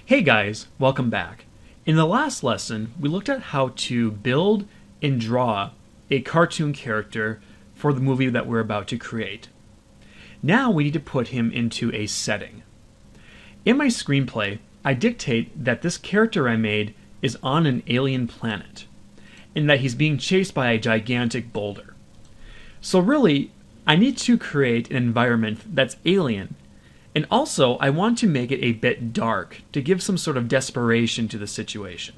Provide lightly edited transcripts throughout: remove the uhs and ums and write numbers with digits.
Hey guys, welcome back. In the last lesson, we looked at how to build and draw a cartoon character for the movie that we're about to create. Now we need to put him into a setting. In my screenplay, I dictate that this character I made is on an alien planet, and that he's being chased by a gigantic boulder. So really, I need to create an environment that's alien. And also, I want to make it a bit dark to give some sort of desperation to the situation.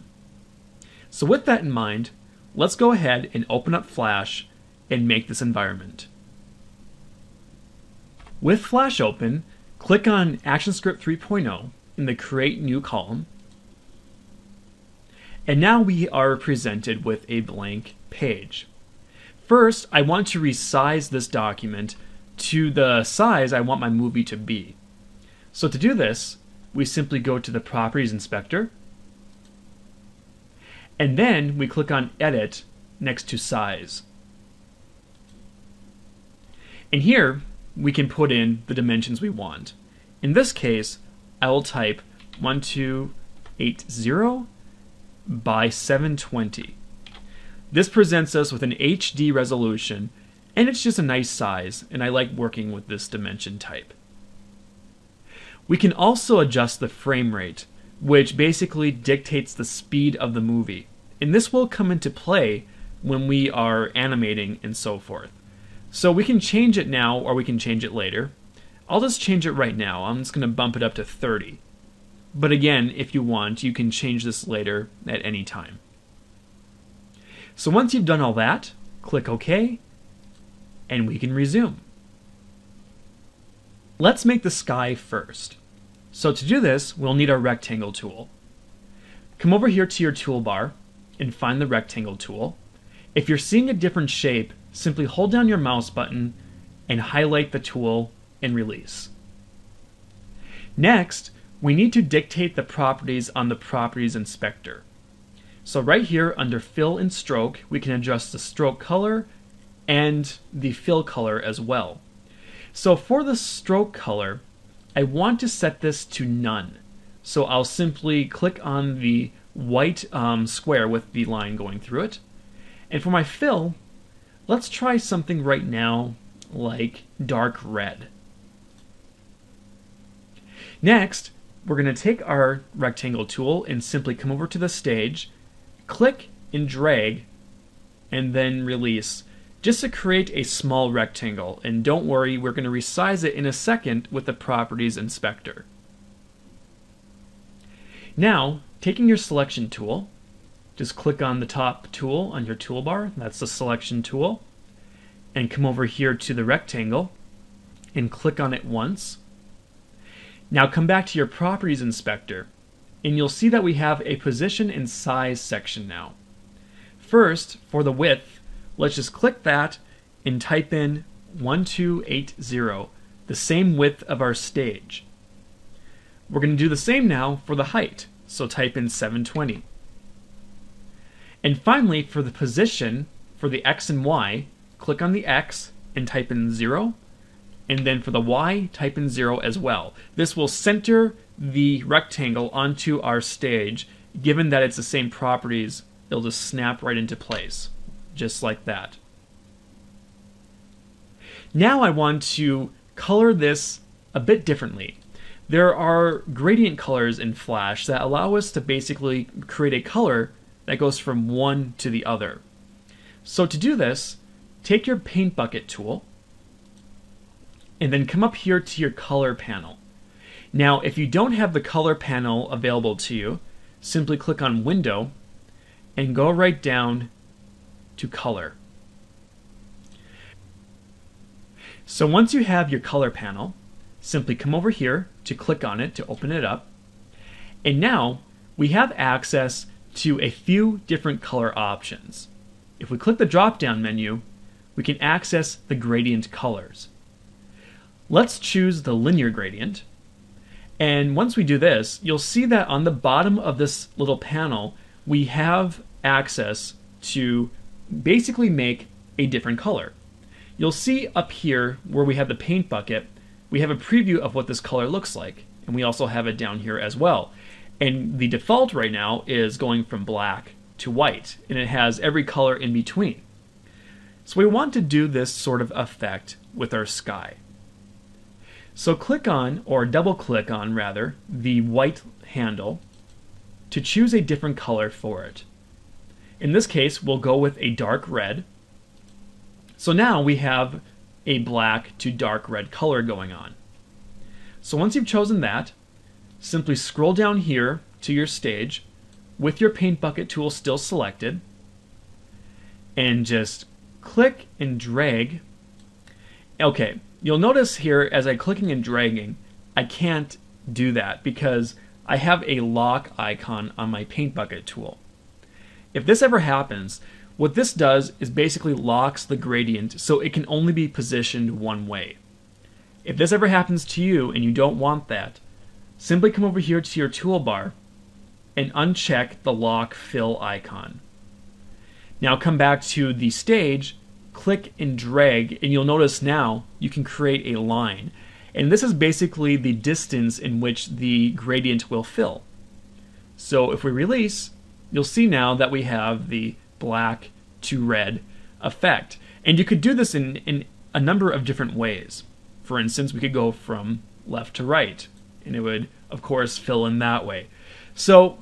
So with that in mind, let's go ahead and open up Flash and make this environment. With Flash open, click on ActionScript 3.0 in the Create New column. And now we are presented with a blank page. First, I want to resize this document to the size I want my movie to be. So to do this, we simply go to the Properties Inspector, and then we click on Edit next to Size. And here, we can put in the dimensions we want. In this case, I will type 1280 by 720. This presents us with an HD resolution, and it's just a nice size, and I like working with this dimension type. We can also adjust the frame rate, which basically dictates the speed of the movie. And this will come into play when we are animating and so forth. So we can change it now or we can change it later. I'll just change it right now. I'm just going to bump it up to 30. But again, if you want, you can change this later at any time. So once you've done all that, click OK, and we can resume. Let's make the sky first. So to do this, we'll need our rectangle tool. Come over here to your toolbar and find the rectangle tool. If you're seeing a different shape, simply hold down your mouse button and highlight the tool and release. Next, we need to dictate the properties on the Properties Inspector. So right here under Fill and Stroke, we can adjust the stroke color and the fill color as well. So for the stroke color, I want to set this to none. So I'll simply click on the white square with the line going through it. And for my fill, let's try something right now like dark red. Next, we're going to take our rectangle tool and simply come over to the stage, click and drag, and then release, just to create a small rectangle. And don't worry, we're going to resize it in a second with the Properties Inspector. Now, taking your selection tool, just click on the top tool on your toolbar, that's the selection tool, and come over here to the rectangle and click on it once. Now come back to your Properties Inspector, and you'll see that we have a Position and Size section now. First, for the width, let's just click that and type in 1280, the same width of our stage. We're going to do the same now for the height, so type in 720. And finally, for the position, for the X and Y, click on the X and type in 0, and then for the Y, type in 0 as well. This will center the rectangle onto our stage. Given that it's the same properties, it'll just snap right into place. Just like that. Now I want to color this a bit differently. There are gradient colors in Flash that allow us to basically create a color that goes from one to the other. So to do this, take your Paint Bucket tool and then come up here to your Color panel. Now if you don't have the Color panel available to you, simply click on Window and go right down to Color. So once you have your color panel, simply come over here to click on it to open it up. And now we have access to a few different color options. If we click the drop-down menu, we can access the gradient colors. Let's choose the linear gradient. And once we do this, you'll see that on the bottom of this little panel, we have access to basically make a different color. You'll see up here where we have the paint bucket, we have a preview of what this color looks like, and we also have it down here as well. And the default right now is going from black to white, and it has every color in between. So we want to do this sort of effect with our sky. So click on, or double click on rather, the white handle to choose a different color for it. In this case, we'll go with a dark red. So now we have a black to dark red color going on. So once you've chosen that, simply scroll down here to your stage with your paint bucket tool still selected and just click and drag. Okay, you'll notice here as I'm clicking and dragging, I can't do that because I have a lock icon on my paint bucket tool. If this ever happens, what this does is basically locks the gradient so it can only be positioned one way. If this ever happens to you and you don't want that, simply come over here to your toolbar and uncheck the lock fill icon. Now come back to the stage, click and drag, and you'll notice now you can create a line. And this is basically the distance in which the gradient will fill. So if we release, you'll see now that we have the black to red effect. And you could do this in a number of different ways. For instance, we could go from left to right, and it would, of course, fill in that way. So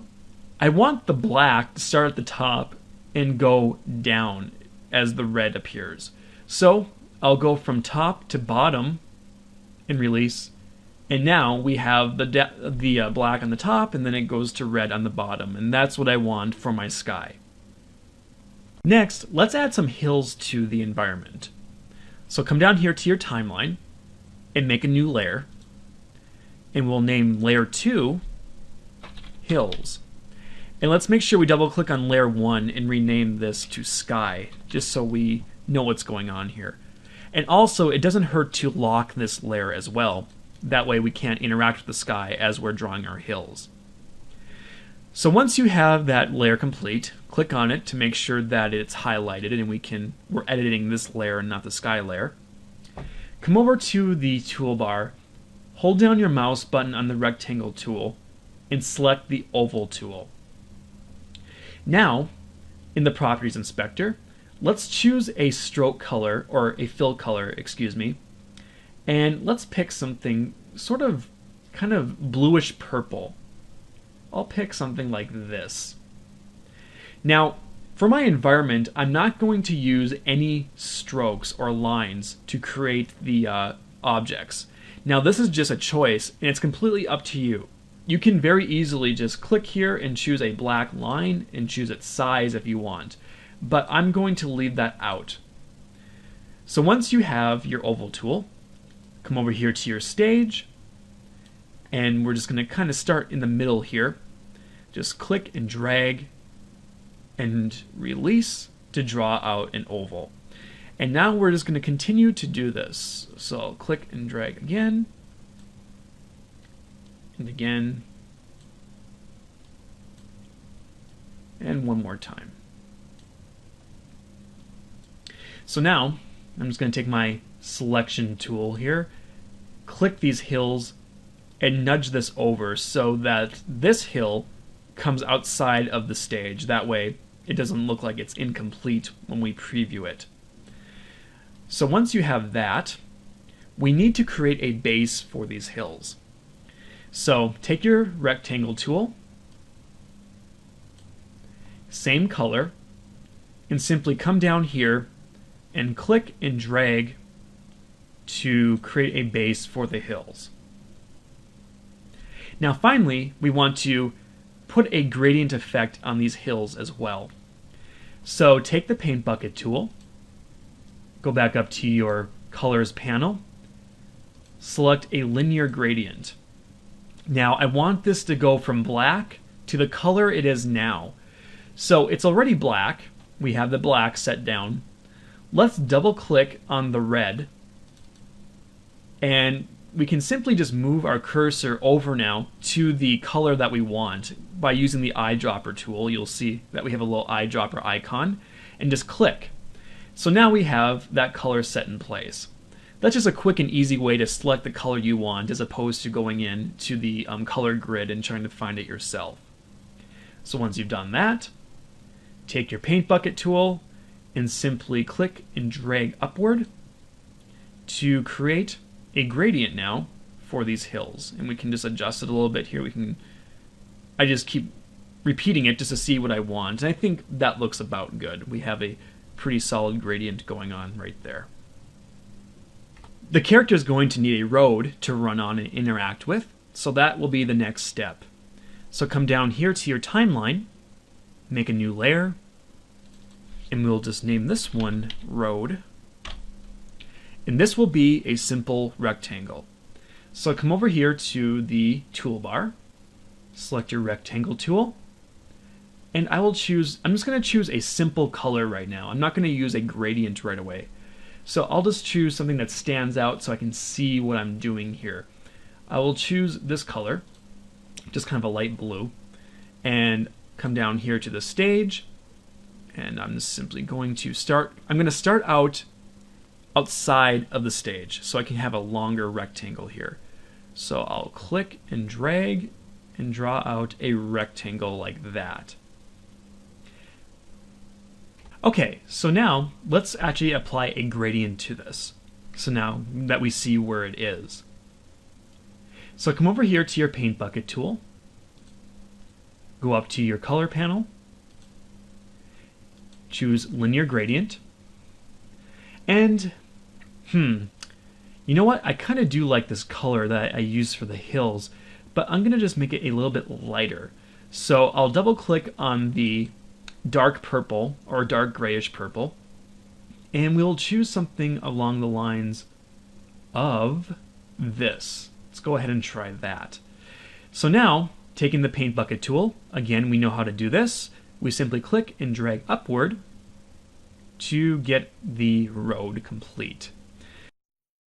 I want the black to start at the top and go down as the red appears. So I'll go from top to bottom and release, and now we have the black on the top, and then it goes to red on the bottom, and that's what I want for my sky. Next, let's add some hills to the environment. So come down here to your timeline and make a new layer, and we'll name layer 2 Hills. And let's make sure we double click on layer 1 and rename this to Sky, just so we know what's going on here. And also, it doesn't hurt to lock this layer as well. That way we can't interact with the sky as we're drawing our hills. So once you have that layer complete, click on it to make sure that it's highlighted and we're editing this layer and not the sky layer. Come over to the toolbar, hold down your mouse button on the rectangle tool, and select the oval tool. Now, in the Properties Inspector, let's choose a stroke color, or a fill color, excuse me, and let's pick something sort of kind of bluish purple. I'll pick something like this. Now, for my environment, I'm not going to use any strokes or lines to create the objects. Now, this is just a choice, and it's completely up to you. You can very easily just click here and choose a black line and choose its size if you want, but I'm going to leave that out. So once you have your oval tool, come over here to your stage, and we're just going to kind of start in the middle here. Just click and drag and release to draw out an oval. And now we're just going to continue to do this. So I'll click and drag again, and again, and one more time. So now I'm just going to take my selection tool here, click these hills, and nudge this over so that this hill comes outside of the stage. That way it doesn't look like it's incomplete when we preview it. So once you have that, we need to create a base for these hills. So take your rectangle tool, same color, and simply come down here and click and drag to create a base for the hills. Now finally, we want to put a gradient effect on these hills as well. So take the paint bucket tool, go back up to your colors panel, select a linear gradient. Now I want this to go from black to the color it is now. So it's already black, we have the black set down. Let's double click on the red, and we can simply just move our cursor over now to the color that we want by using the eyedropper tool. You'll see that we have a little eyedropper icon, and just click. So now we have that color set in place. That's just a quick and easy way to select the color you want as opposed to going in to the color grid and trying to find it yourself. So once you've done that, take your paint bucket tool and simply click and drag upward to create a gradient now for these hills. And we can just adjust it a little bit here. I just keep repeating it just to see what I want. And I think that looks about good. We have a pretty solid gradient going on right there. The character is going to need a road to run on and interact with, so that will be the next step. So come down here to your timeline, make a new layer, and we'll just name this one road. And this will be a simple rectangle. So come over here to the toolbar, select your rectangle tool, and I'm just going to choose a simple color right now. I'm not going to use a gradient right away. So I'll just choose something that stands out so I can see what I'm doing here. I will choose this color, just kind of a light blue, and come down here to the stage, and I'm just simply going to start out outside of the stage so I can have a longer rectangle here. So I'll click and drag and draw out a rectangle like that. Okay, so now let's actually apply a gradient to this. So now that we see where it is. So come over here to your paint bucket tool, go up to your color panel, choose linear gradient, and you know what? I kind of do like this color that I use for the hills, but I'm going to just make it a little bit lighter. So I'll double click on the dark purple or dark grayish purple, and we'll choose something along the lines of this. Let's go ahead and try that. So now, taking the paint bucket tool, again, we know how to do this. We simply click and drag upward to get the road complete.